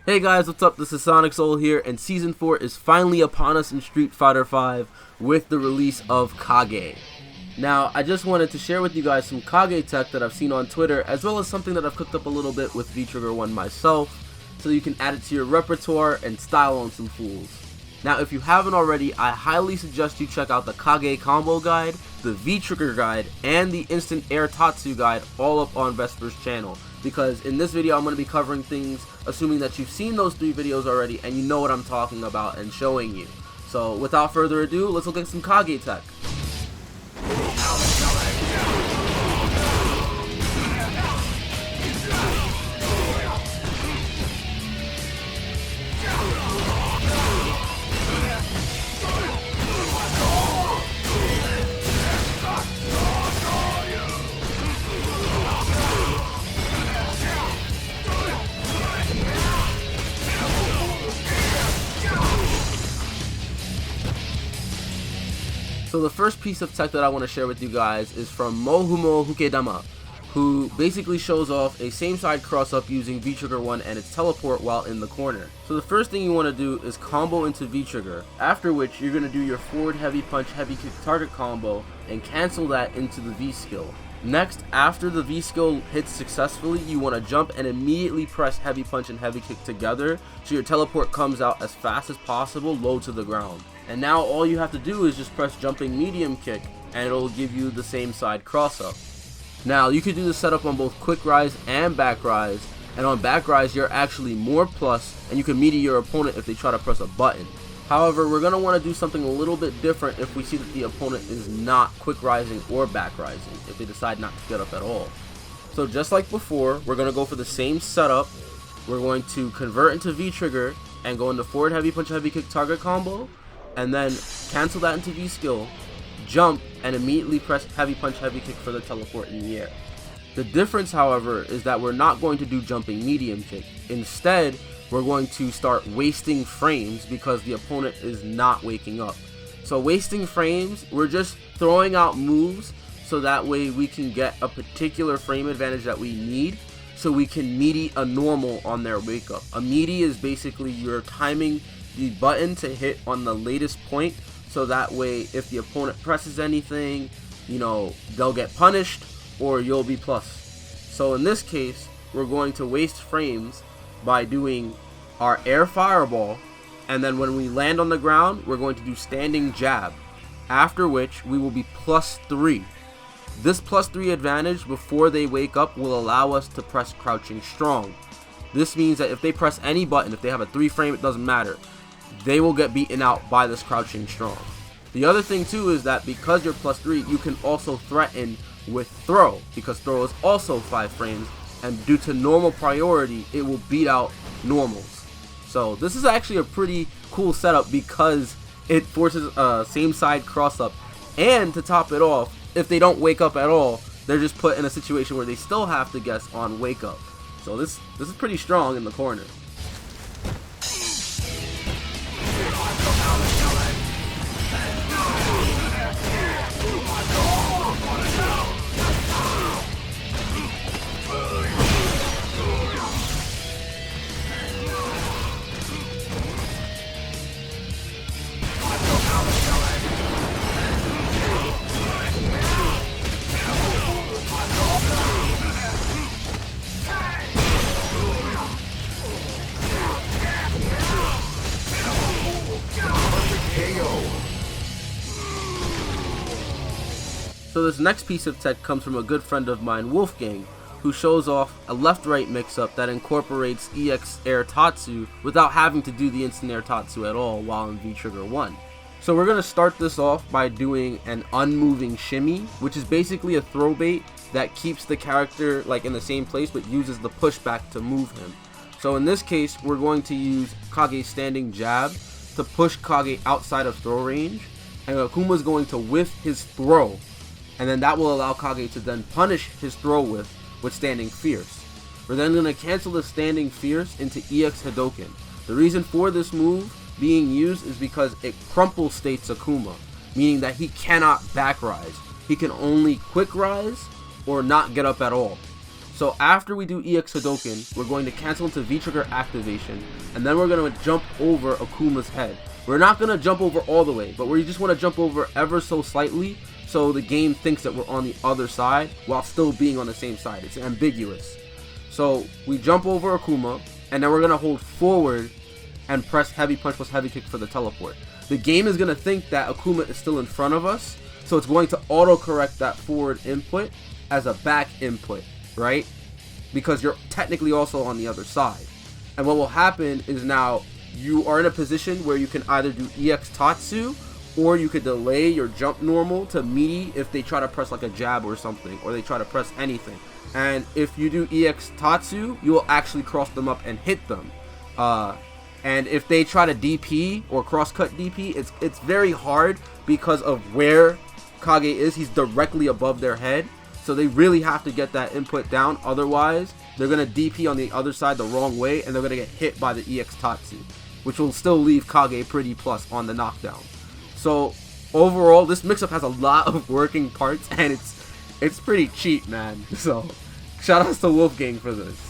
Hey guys, what's up? This is Sonic Soul here, and Season 4 is finally upon us in Street Fighter V with the release of Kage. Now, I just wanted to share with you guys some Kage tech that I've seen on Twitter, as well as something that I've cooked up a little bit with VT2 Raging myself, so you can add it to your repertoire and style on some fools. Now, if you haven't already, I highly suggest you check out the Kage combo guide, the V-Trigger guide, and the Instant Air Tatsu guide, all up on Vesper's channel. Because in this video, I'm going to be covering things, assuming that you've seen those 3 videos already, and you know what I'm talking about and showing you. So, without further ado, let's look at some Kage tech. So the first piece of tech that I want to share with you guys is from Mohumo Hukedama, who basically shows off a same side cross up using V-Trigger 1 and its teleport while in the corner. So the first thing you want to do is combo into V-Trigger, after which you're going to do your forward heavy punch heavy kick target combo and cancel that into the V skill. Next, after the V skill hits successfully, you want to jump and immediately press heavy punch and heavy kick together so your teleport comes out as fast as possible low to the ground. And now all you have to do is just press jumping medium kick and it'll give you the same side cross up. Now you can do the setup on both quick rise and back rise, and on back rise you're actually more plus and you can meter your opponent if they try to press a button. However, we're going to want to do something a little bit different if we see that the opponent is not quick rising or back rising, if they decide not to get up at all. So just like before, we're going to go for the same setup. We're going to convert into V-Trigger and go into forward heavy punch heavy kick target combo, and then cancel that into V skill, jump, and immediately press heavy punch heavy kick for the teleport in the air. The difference, however, is that we're not going to do jumping medium kick. Instead, we're going to start wasting frames because the opponent is not waking up. So wasting frames, we're just throwing out moves so that way we can get a particular frame advantage that we need, so we can meaty a normal on their wake up. A meaty is basically you're timing the button to hit on the latest point, so that way if the opponent presses anything, you know, they'll get punished or you'll be plus. So in this case, we're going to waste frames by doing our air fireball, and then when we land on the ground, we're going to do standing jab, after which we will be +3. This +3 advantage before they wake up will allow us to press crouching strong. This means that if they press any button, if they have a 3 frame, it doesn't matter, they will get beaten out by this crouching strong. The other thing too is that because you're +3, you can also threaten with throw, because throw is also 5 frames, and due to normal priority, it will beat out normals. So this is actually a pretty cool setup because it forces a same side cross up, and to top it off, if they don't wake up at all, they're just put in a situation where they still have to guess on wake up. So this is pretty strong in the corner. So this next piece of tech comes from a good friend of mine, Wolfgang, who shows off a left-right mix-up that incorporates EX Air Tatsu without having to do the instant Air Tatsu at all while in V-Trigger 1. So we're going to start this off by doing an unmoving shimmy, which is basically a throw bait that keeps the character like in the same place but uses the pushback to move him. So in this case, we're going to use Kage's standing jab to push Kage outside of throw range, and Akuma's going to whiff his throw, and then that will allow Kage to then punish his throw with standing fierce. We're then going to cancel the standing fierce into EX Hadoken. The reason for this move being used is because it crumple states Akuma, meaning that he cannot back rise. He can only quick rise or not get up at all. So after we do EX Hadoken, we're going to cancel into V-trigger activation, and then we're going to jump over Akuma's head. We're not going to jump over all the way, but we just want to jump over ever so slightly so the game thinks that we're on the other side while still being on the same side. It's ambiguous. So we jump over Akuma, and then we're going to hold forward and press heavy punch plus heavy kick for the teleport. The game is going to think that Akuma is still in front of us, so it's going to auto-correct that forward input as a back input, right? Because you're technically also on the other side. And what will happen is now you are in a position where you can either do EX Tatsu, or you could delay your jump normal to meaty if they try to press like a jab or something, or they try to press anything. And if you do EX Tatsu, you will actually cross them up and hit them. And if they try to DP or cross-cut DP, it's very hard because of where Kage is. He's directly above their head. So they really have to get that input down. Otherwise, they're going to DP on the other side the wrong way, and they're going to get hit by the EX Tatsu, which will still leave Kage pretty plus on the knockdown. So overall, this mix-up has a lot of working parts, and it's pretty cheap, man. So shout outs to Wolfgang for this.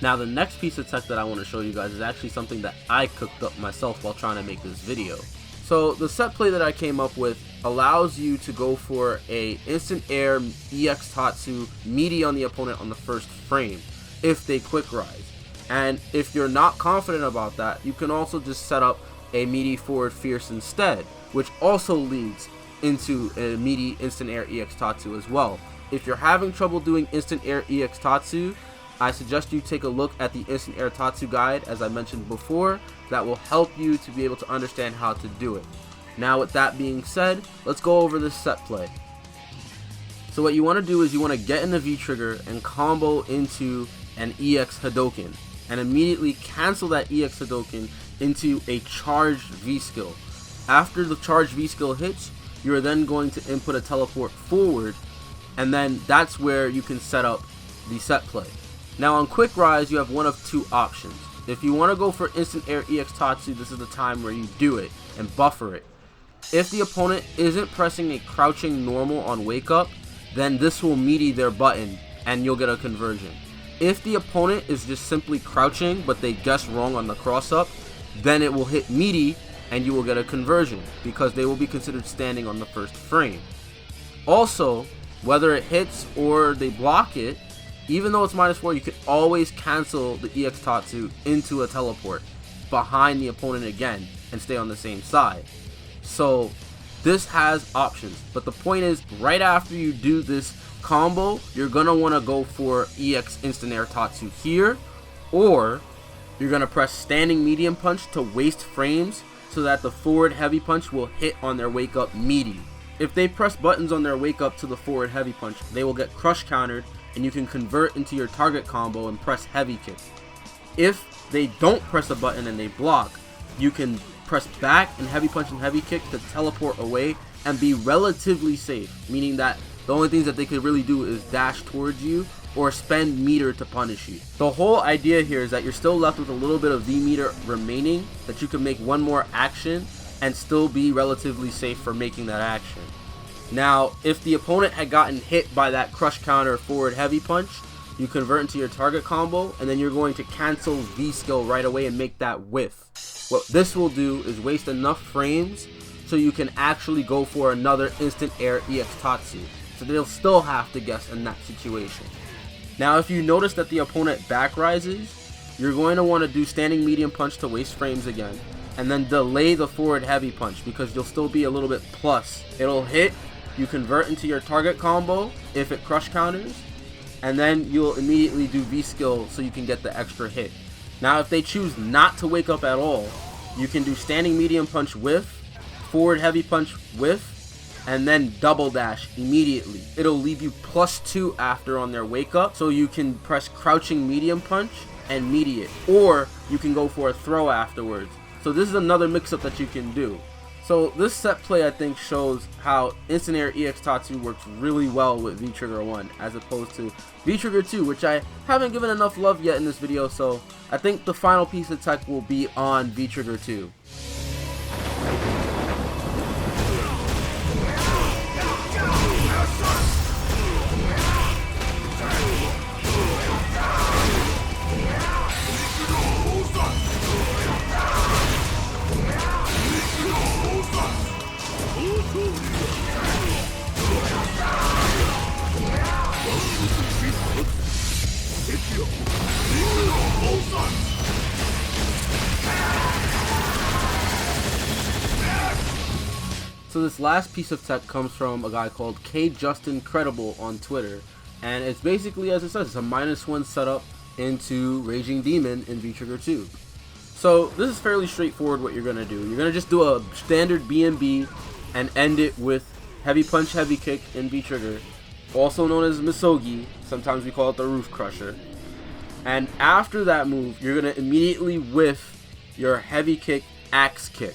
Now the next piece of tech that I want to show you guys is actually something that I cooked up myself while trying to make this video. So the set play that I came up with allows you to go for a instant air EX Tatsu meaty on the opponent on the first frame if they quick rise. And if you're not confident about that, you can also just set up a meaty forward fierce instead, which also leads into a meaty instant air EX Tatsu as well. If you're having trouble doing instant air EX Tatsu, I suggest you take a look at the Instant Air Tatsu guide, as I mentioned before. That will help you to be able to understand how to do it. Now with that being said, let's go over this set play. So what you want to do is you want to get in the V-trigger and combo into an EX Hadoken, and immediately cancel that EX Hadoken into a charged V-skill. After the charged V-skill hits, you're then going to input a teleport forward, and then that's where you can set up the set play. Now on quick rise, you have one of two options. If you want to go for instant air EX Tatsu, this is the time where you do it and buffer it. If the opponent isn't pressing a crouching normal on wake up, then this will meaty their button and you'll get a conversion. If the opponent is just simply crouching but they guess wrong on the cross up, then it will hit meaty and you will get a conversion because they will be considered standing on the first frame. Also, whether it hits or they block it, even though it's -4, you can always cancel the EX Tatsu into a teleport behind the opponent again and stay on the same side. So this has options, but the point is, right after you do this combo, you're gonna want to go for EX Instant Air Tatsu here, or you're gonna press standing medium punch to waste frames so that the forward heavy punch will hit on their wake up meaty. If they press buttons on their wake up to the forward heavy punch, they will get crush countered, and you can convert into your target combo and press heavy kick. If they don't press a button and they block, you can press back and heavy punch and heavy kick to teleport away and be relatively safe, meaning that the only things that they could really do is dash towards you or spend meter to punish you. The whole idea here is that you're still left with a little bit of V meter remaining, that you can make one more action and still be relatively safe for making that action. Now, if the opponent had gotten hit by that crush counter forward heavy punch, you convert into your target combo, and then you're going to cancel V skill right away and make that whiff. What this will do is waste enough frames so you can actually go for another instant air EX Tatsu. So they'll still have to guess in that situation. Now, if you notice that the opponent back rises, you're going to want to do standing medium punch to waste frames again, and then delay the forward heavy punch because you'll still be a little bit plus. It'll hit, you convert into your target combo if it crush counters, and then you'll immediately do V skill so you can get the extra hit. Now if they choose not to wake up at all, you can do standing medium punch whiff, forward heavy punch whiff, and then double dash immediately. It'll leave you +2 after on their wake up, so you can press crouching medium punch and immediate, or you can go for a throw afterwards. So this is another mix-up that you can do. So this set play, I think, shows how Instant Air EX Tatsu works really well with V-Trigger 1 as opposed to V-Trigger 2, which I haven't given enough love yet in this video, so I think the final piece of tech will be on V-Trigger 2. So this last piece of tech comes from a guy called Kage Incredible on Twitter, and it's basically, as it says, it's a -1 setup into Raging Demon in V-Trigger 2. So this is fairly straightforward what you're going to do. You're going to just do a standard BMB and end it with heavy punch, heavy kick in V-Trigger, also known as Misogi. Sometimes we call it the Roof Crusher. And after that move, you're going to immediately whiff your heavy kick, axe kick.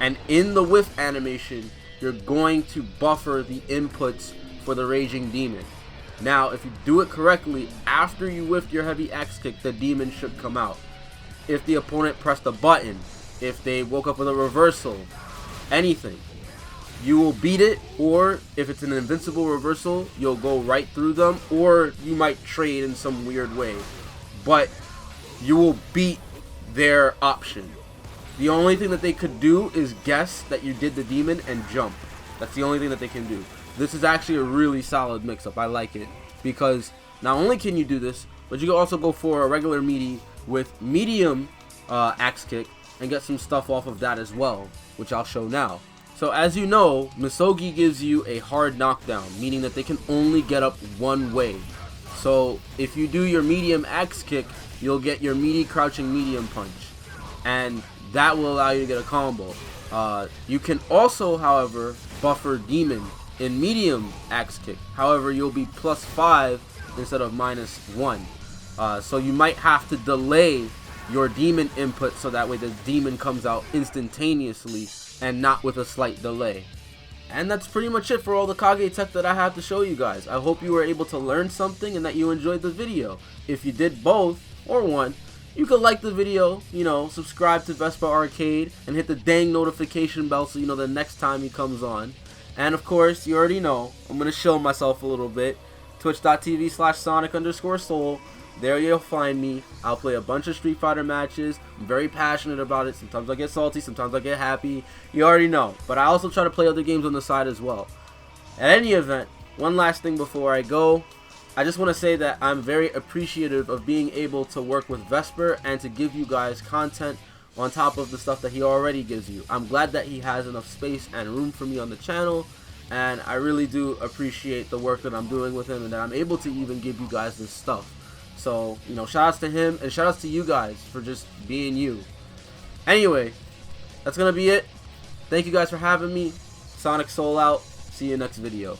And in the whiff animation, you're going to buffer the inputs for the Raging Demon. Now, if you do it correctly, after you whiffed your heavy axe kick, the demon should come out. If the opponent pressed a button, if they woke up with a reversal, anything, you will beat it, or if it's an invincible reversal, you'll go right through them, or you might trade in some weird way. But you will beat their option. The only thing that they could do is guess that you did the demon and jump. That's the only thing that they can do. This is actually a really solid mix-up. I like it because not only can you do this, but you can also go for a regular meaty with medium axe kick and get some stuff off of that as well, which I'll show now. So as you know, Misogi gives you a hard knockdown, meaning that they can only get up one way. So if you do your medium axe kick, you'll get your meaty crouching medium punch, and that will allow you to get a combo. You can also, however, buffer demon in medium axe kick. However, you'll be +5 instead of -1. So you might have to delay your demon input so that way the demon comes out instantaneously and not with a slight delay. And that's pretty much it for all the Kage tech that I have to show you guys. I hope you were able to learn something and that you enjoyed the video. If you did both, or one, you could like the video, you know, subscribe to VesperArcade, and hit the dang notification bell so you know the next time he comes on. And of course, you already know, I'm going to show myself a little bit. Twitch.tv/Sonic_Soul. There you'll find me. I'll play a bunch of Street Fighter matches. I'm very passionate about it. Sometimes I get salty, sometimes I get happy. You already know. But I also try to play other games on the side as well. At any event, one last thing before I go. I just want to say that I'm very appreciative of being able to work with Vesper and to give you guys content on top of the stuff that he already gives you. I'm glad that he has enough space and room for me on the channel, and I really do appreciate the work that I'm doing with him and that I'm able to even give you guys this stuff. So, you know, shout outs to him and shout outs to you guys for just being you. Anyway, that's going to be it. Thank you guys for having me. Sonic Soul out. See you next video.